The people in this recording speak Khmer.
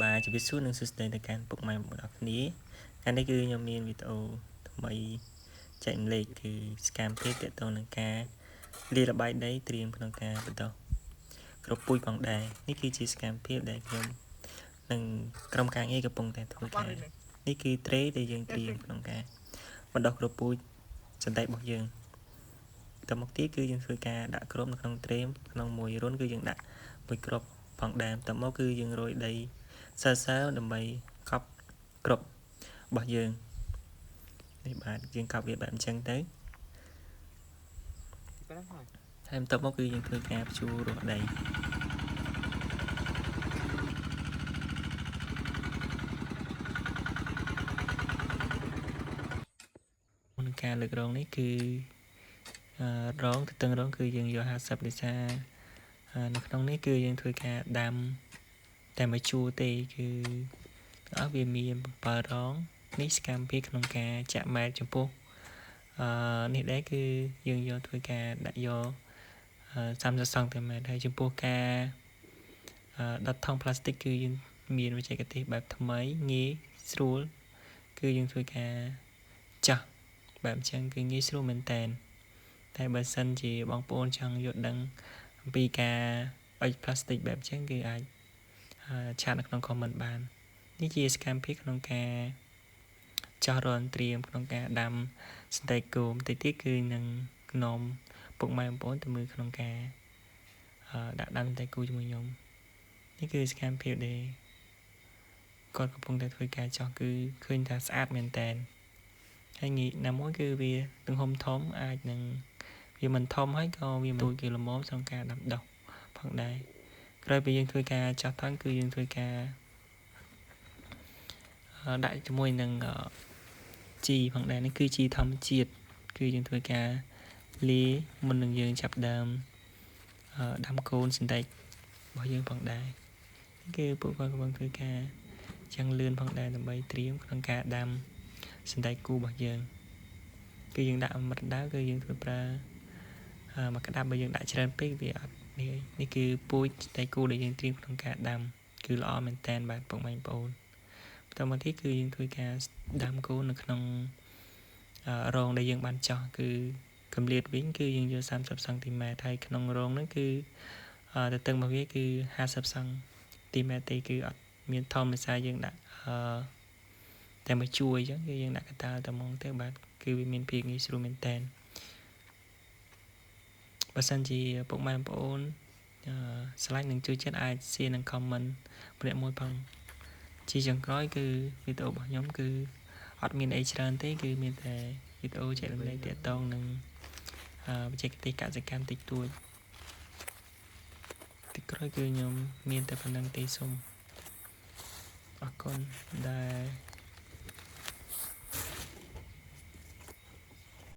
បាទជម្រាបសួរនិងសួស្តីទៅកាន់ពុកម៉ែបងប្អូនអរគ្នាថ្ងៃនេះគឺខ្ញុំមានវីដេអូថ្មីចែករំលែកគឺ scam ទាក់ទងនឹងការលារបាយដីត្រៀមក្នុងការបន្តគ្រាប់ពូជផងដែរនេះគឺជា scam ភាពដែលខ្ញុំនិងក្រុមការងារកំពុងតែធ្វើការនេះគឺ tray ដែលយើងត្រៀមក្នុងការបណ្ដោះគ្រាប់ពូជសណ្តែករបស់យើងតមកទៀតគឺយើងធ្វើការដាក់គ្រាប់នៅក្នុង tray ក្នុងមួយរុនគឺយើងដាក់មួយគ្រាប់ផងដែរតមកគឺយើងរោយដីសើដើម្បីកប់គ្រាប់របស់យើងនេះបាទយើងកប់វាបែបអញ្ចឹងទៅហើយបន្ទាប់មកគឺយើងធ្វើការភ្ជួររស់ដីមុននឹងការលើករងនេះគឺរងទៅទឹងរងគឺយើងយក50លីសានៅក្នុងនេះគឺយើងធ្វើការដាំតែមួយជួរទេគឺអស់វាមាន7រងនេះសកម្មភាពក្នុងការចាក់ម៉ែត្រចំពោះនេះដែរគឺយើងយកធ្វើការដាក់យក30សង់ទីម៉ែត្រហើយចំពោះការដុតថង់ប្លាស្ទិកគឺយើងមានបច្ចេកទេសបែបថ្មីងាយស្រួលគឺយើងធ្វើការចាស់បែបអញ្ចឹងគឺងាយស្រួលមែនតែនតែបើសិនជាបងប្អូនចង់យល់ដឹងអំពីការអុជប្លាស្ទិកបែបអញ្ចឹងគឺអាចឆាតនៅក្នុង comment បាននេះជាសកម្មភាពក្នុងការចោះរនត្រៀមក្នុងការដាំសណ្តែកគោបន្តិចទៀតគឺនឹងនាំពុកម៉ែបងប្អូនទៅមើលក្នុងការដាក់ដាំសណ្តែកគោជាមួយខ្ញុំនេះគឺសកម្មភាពដែលគាត់កំពុងតែធ្វើការចោះគឺឃើញថាស្អាតមែនតើហើយងាយណាមួយគឺវាទំហំធំអាចនឹងវាមិនធំហើយក៏វាមិនទូចគឺល្មមក្នុងការដាំដុះផងដែរក្រោយពីយើងធ្វើការចោះថងគឺយើងធ្វើការដាក់ជាមួយនឹងជីផងដែរនេះគឺជីធម្មជាតិគឺយើងធ្វើការលាមុននឹងយើងចាប់ដើមដាំកូនសណ្តែករបស់យើងផងដែរនេះគឺពួកគាត់កំពុងធ្វើការចឹងលឿនផងដែរដើម្បីត្រៀមក្នុងការដាំសណ្តែកគូរបស់យើងគឺយើងដាក់ម្រដៅគឺយើងធ្វើប្រើមកក្តាប់បើយើងដាក់ច្រើនពេកវាអត់នេះគឺពូជសណ្តែកគូដែលយើងត្រៀមក្នុងការដាំគឺល្អមែនតែនបាទពុកម៉ែបងប្អូនបន្តមកទៀតគឺយើងធ្វើការដាំគូនៅក្នុងរងដែលយើងបានចោះគឺកម្រិតវិញគឺយើងយក30សង់ទីម៉ែត្រហើយក្នុងរងហ្នឹងគឺទទឹងរបស់វាគឺ50សង់ទីម៉ែត្រទេគឺអត់មានធម្មតាយើងដាក់តែមកជួយអញ្ចឹងគឺយើងដាក់កតាលតែហ្មងទៅបាទគឺវាមានភាពងាយស្រួលមែនតើបើសិនជាពុកម៉ែបងប្អូនឆ្លាញ់នឹងជួយចិត្តអាច share និង comment ម្នាក់មួយផងជាចុងក្រោយគឺវីដេអូរបស់ខ្ញុំគឺអត់មានអីច្រើនទេគឺមានតែវីដេអូចែករំលែកទាក់ទងនឹងបច្ចេកទេសកសិកម្មតិចតួចទីក្រោយគឺខ្ញុំមានតែប៉ុណ្្នឹងទេសូមអរគុណដែល